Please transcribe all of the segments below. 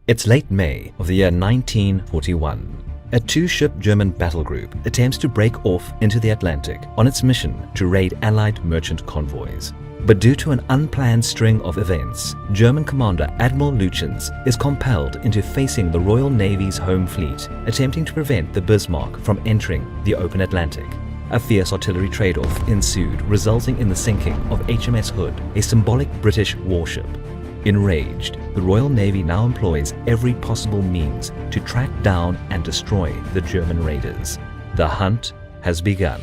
It's late May of the year 1941. A two-ship German battle group attempts to break off into the Atlantic on its mission to raid Allied merchant convoys. But due to an unplanned string of events, German commander Admiral Lütjens is compelled into facing the Royal Navy's home fleet, attempting to prevent the Bismarck from entering the open Atlantic. A fierce artillery trade-off ensued, resulting in the sinking of HMS Hood, a symbolic British warship. Enraged, the Royal Navy now employs every possible means to track down and destroy the German raiders. The hunt has begun.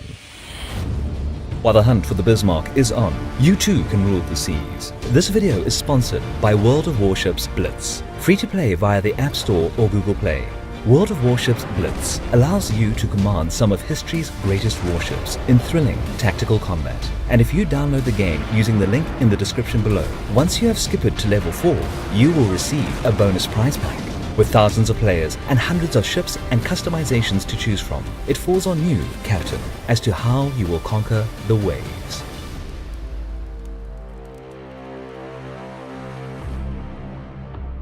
While the hunt for the Bismarck is on, you too can rule the seas. This video is sponsored by World of Warships Blitz. Free to play via the App Store or Google Play. World of Warships Blitz allows you to command some of history's greatest warships in thrilling tactical combat. And if you download the game using the link in the description below, once you have skippered to level 4, you will receive a bonus prize pack. With thousands of players and hundreds of ships and customizations to choose from, it falls on you, Captain, as to how you will conquer the waves.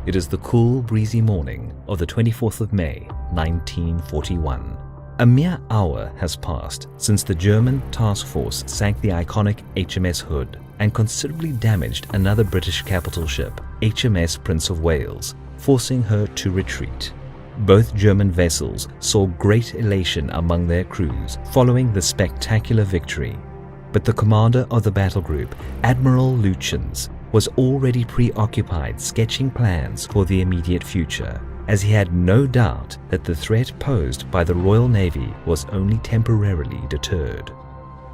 It is the cool, breezy morning of the 24th of May, 1941. A mere hour has passed since the German task force sank the iconic HMS Hood and considerably damaged another British capital ship, HMS Prince of Wales, forcing her to retreat. Both German vessels saw great elation among their crews following the spectacular victory. But the commander of the battle group, Admiral Lütjens, was already preoccupied sketching plans for the immediate future, as he had no doubt that the threat posed by the Royal Navy was only temporarily deterred.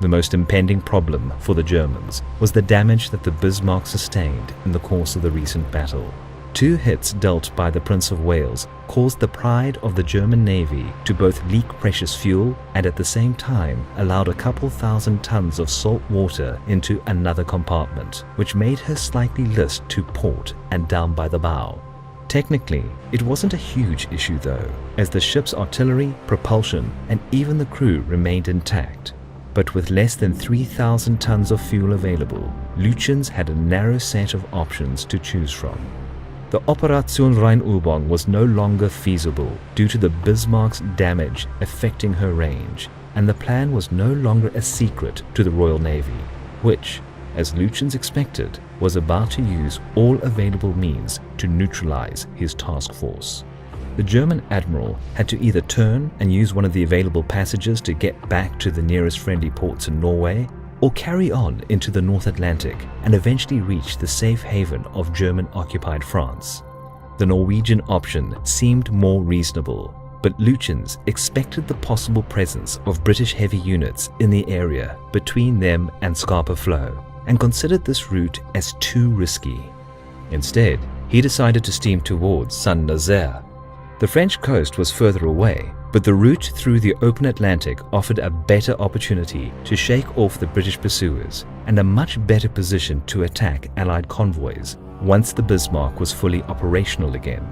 The most impending problem for the Germans was the damage that the Bismarck sustained in the course of the recent battle. 2 hits dealt by the Prince of Wales caused the pride of the German Navy to both leak precious fuel and at the same time allowed a couple thousand tons of salt water into another compartment, which made her slightly list to port and down by the bow. Technically, it wasn't a huge issue though, as the ship's artillery, propulsion, and even the crew remained intact. But with less than 3,000 tons of fuel available, Lütjens had a narrow set of options to choose from. The Operation Rheinübung was no longer feasible due to the Bismarck's damage affecting her range, and the plan was no longer a secret to the Royal Navy, which, as Lütjens expected, was about to use all available means to neutralize his task force. The German admiral had to either turn and use one of the available passages to get back to the nearest friendly ports in Norway, or carry on into the North Atlantic and eventually reach the safe haven of German-occupied France. The Norwegian option seemed more reasonable, but Lütjens expected the possible presence of British heavy units in the area between them and Scapa Flow, and considered this route as too risky. Instead, he decided to steam towards Saint-Nazaire. The French coast was further away, but the route through the open Atlantic offered a better opportunity to shake off the British pursuers and a much better position to attack Allied convoys once the Bismarck was fully operational again.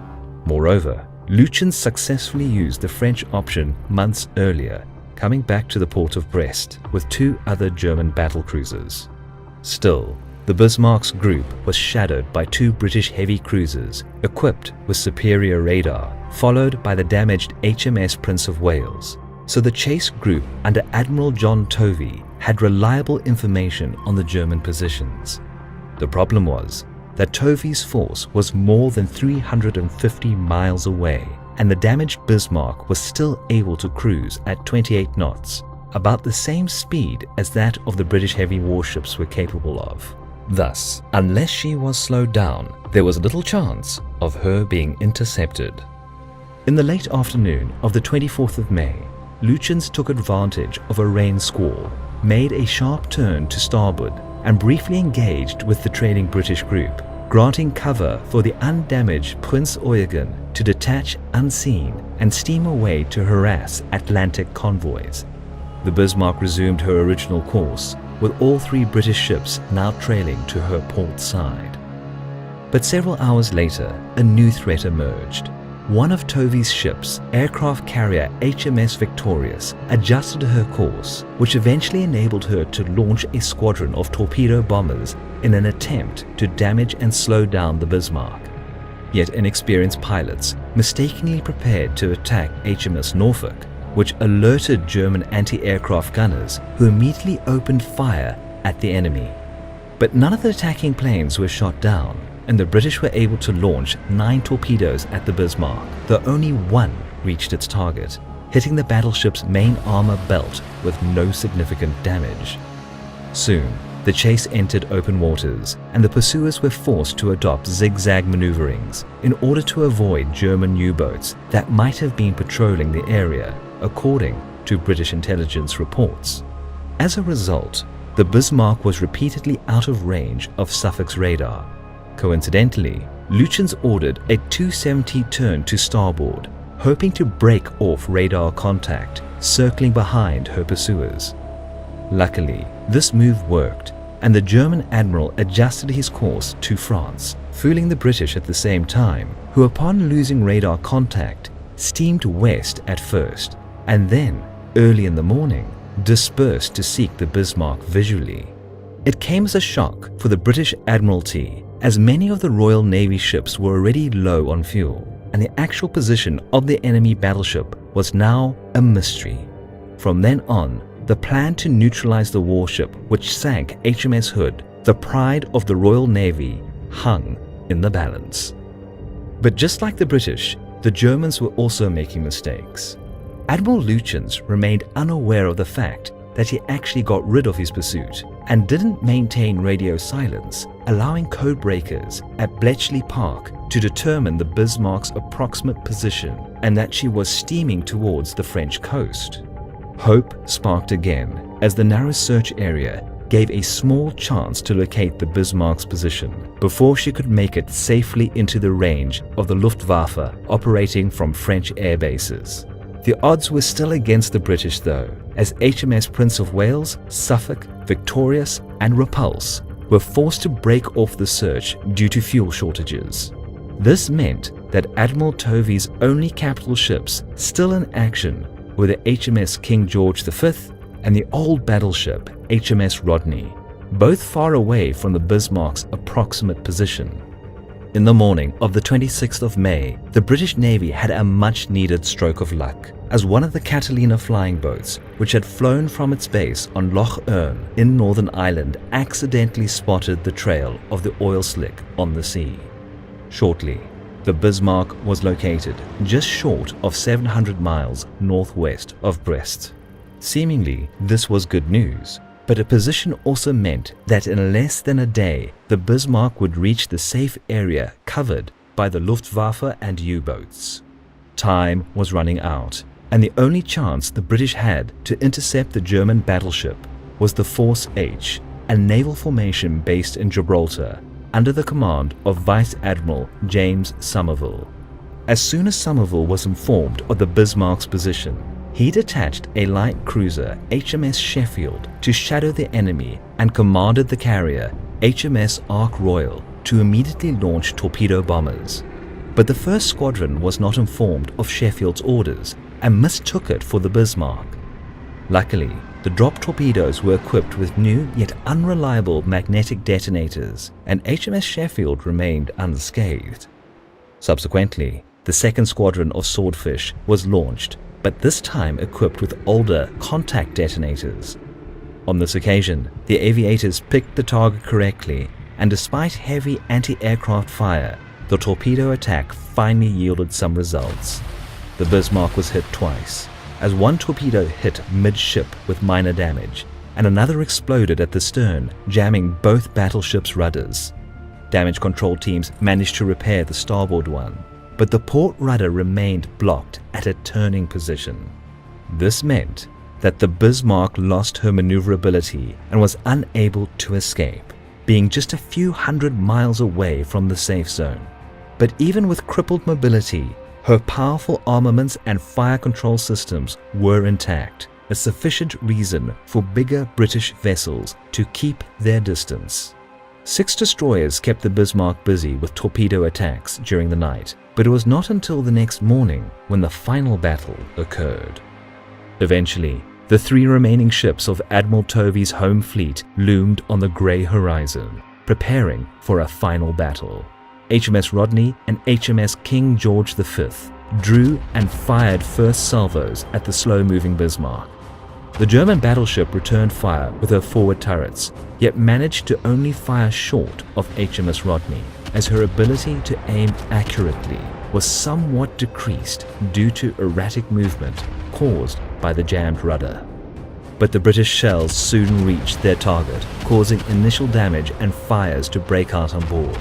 Moreover, Lütjens successfully used the French option months earlier, coming back to the port of Brest with 2 other German battle cruisers. Still, the Bismarck's group was shadowed by 2 British heavy cruisers equipped with superior radar, followed by the damaged HMS Prince of Wales. So the chase group under Admiral John Tovey had reliable information on the German positions. The problem was that Tovey's force was more than 350 miles away, and the damaged Bismarck was still able to cruise at 28 knots, about the same speed as that of the British heavy warships were capable of. Thus, unless she was slowed down, there was little chance of her being intercepted. In the late afternoon of the 24th of May, Lütjens took advantage of a rain squall, made a sharp turn to starboard, and briefly engaged with the trailing British group, granting cover for the undamaged Prinz Eugen to detach unseen and steam away to harass Atlantic convoys. The Bismarck resumed her original course, with all 3 British ships now trailing to her port side. But several hours later, a new threat emerged. One of Tovey's ships, aircraft carrier HMS Victorious, adjusted her course, which eventually enabled her to launch a squadron of torpedo bombers in an attempt to damage and slow down the Bismarck. yet inexperienced pilots mistakenly prepared to attack HMS Norfolk, which alerted German anti-aircraft gunners who immediately opened fire at the enemy. But none of the attacking planes were shot down, and the British were able to launch 9 torpedoes at the Bismarck, though only one reached its target, hitting the battleship's main armor belt with no significant damage. Soon, the chase entered open waters, and the pursuers were forced to adopt zigzag maneuverings in order to avoid German U-boats that might have been patrolling the area, according to British intelligence reports. As a result, the Bismarck was repeatedly out of range of Suffolk's radar. Coincidentally, Lütjens ordered a 270 turn to starboard, hoping to break off radar contact, circling behind her pursuers. Luckily, this move worked, and the German admiral adjusted his course to France, fooling the British at the same time, who upon losing radar contact, steamed west at first, and then, early in the morning, dispersed to seek the Bismarck visually. It came as a shock for the British Admiralty, as many of the Royal Navy ships were already low on fuel, and the actual position of the enemy battleship was now a mystery. From then on, the plan to neutralize the warship which sank HMS Hood, the pride of the Royal Navy, hung in the balance. But just like the British, the Germans were also making mistakes. Admiral Lütjens remained unaware of the fact that he actually got rid of his pursuit and didn't maintain radio silence, allowing code breakers at Bletchley Park to determine the Bismarck's approximate position and that she was steaming towards the French coast. Hope sparked again as the narrow search area gave a small chance to locate the Bismarck's position before she could make it safely into the range of the Luftwaffe operating from French air bases. The odds were still against the British though, as HMS Prince of Wales, Suffolk, Victorious and Repulse were forced to break off the search due to fuel shortages. This meant that Admiral Tovey's only capital ships still in action were the HMS King George V and the old battleship HMS Rodney, both far away from the Bismarck's approximate position. In the morning of the 26th of May, the British Navy had a much-needed stroke of luck, as one of the Catalina flying boats, which had flown from its base on Loch Earn in Northern Ireland, accidentally spotted the trail of the oil slick on the sea. Shortly, the Bismarck was located just short of 700 miles northwest of Brest. Seemingly, this was good news, but a position also meant that in less than a day, the Bismarck would reach the safe area covered by the Luftwaffe and U-boats. Time was running out, and the only chance the British had to intercept the German battleship was the Force H, a naval formation based in Gibraltar, under the command of Vice Admiral James Somerville. As soon as Somerville was informed of the Bismarck's position, he detached a light cruiser HMS Sheffield to shadow the enemy and commanded the carrier HMS Ark Royal to immediately launch torpedo bombers. But the first squadron was not informed of Sheffield's orders and mistook it for the Bismarck. Luckily, the drop torpedoes were equipped with new yet unreliable magnetic detonators, and HMS Sheffield remained unscathed. Subsequently, the second squadron of Swordfish was launched, but this time equipped with older contact detonators. On this occasion, the aviators picked the target correctly, and despite heavy anti-aircraft fire, the torpedo attack finally yielded some results. The Bismarck was hit twice, as one torpedo hit mid-ship with minor damage, and another exploded at the stern, jamming both battleships' rudders. Damage control teams managed to repair the starboard one, but the port rudder remained blocked at a turning position. This meant that the Bismarck lost her maneuverability and was unable to escape, being just a few hundred miles away from the safe zone. But even with crippled mobility, her powerful armaments and fire control systems were intact, a sufficient reason for bigger British vessels to keep their distance. 6 destroyers kept the Bismarck busy with torpedo attacks during the night, but it was not until the next morning when the final battle occurred. Eventually, the 3 remaining ships of Admiral Tovey's home fleet loomed on the grey horizon, preparing for a final battle. HMS Rodney and HMS King George V drew and fired first salvos at the slow-moving Bismarck. The German battleship returned fire with her forward turrets, yet managed to only fire short of HMS Rodney, as her ability to aim accurately was somewhat decreased due to erratic movement caused by the jammed rudder. But the British shells soon reached their target, causing initial damage and fires to break out on board.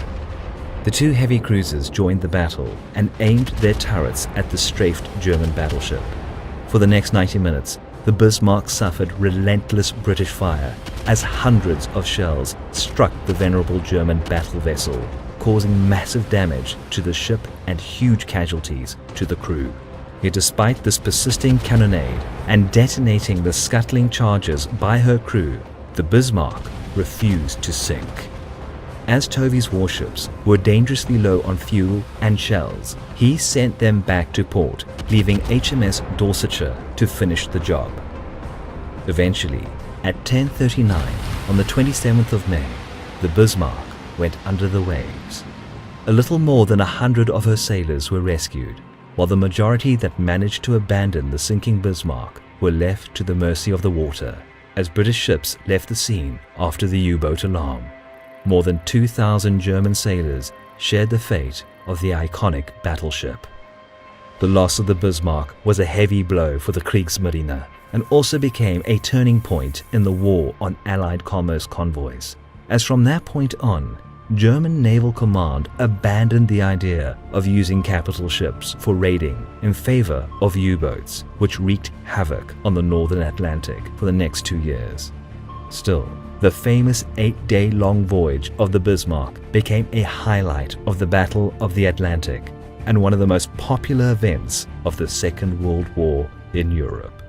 The two heavy cruisers joined the battle and aimed their turrets at the strafed German battleship. For the next 90 minutes, the Bismarck suffered relentless British fire as hundreds of shells struck the venerable German battle vessel, causing massive damage to the ship and huge casualties to the crew. Yet despite this persisting cannonade and detonating the scuttling charges by her crew, the Bismarck refused to sink. As Tovey's warships were dangerously low on fuel and shells, he sent them back to port, leaving HMS Dorsetshire to finish the job. Eventually, at 10:39 on the 27th of May, the Bismarck went under the waves. A little more than 100 of her sailors were rescued, while the majority that managed to abandon the sinking Bismarck were left to the mercy of the water, as British ships left the scene after the U-boat alarm. More than 2,000 German sailors shared the fate of the iconic battleship. The loss of the Bismarck was a heavy blow for the Kriegsmarine and also became a turning point in the war on Allied commerce convoys, as from that point on, German Naval Command abandoned the idea of using capital ships for raiding in favor of U-boats, which wreaked havoc on the northern Atlantic for the next 2 years. Still, the famous 8-day-long voyage of the Bismarck became a highlight of the Battle of the Atlantic and one of the most popular events of the Second World War in Europe.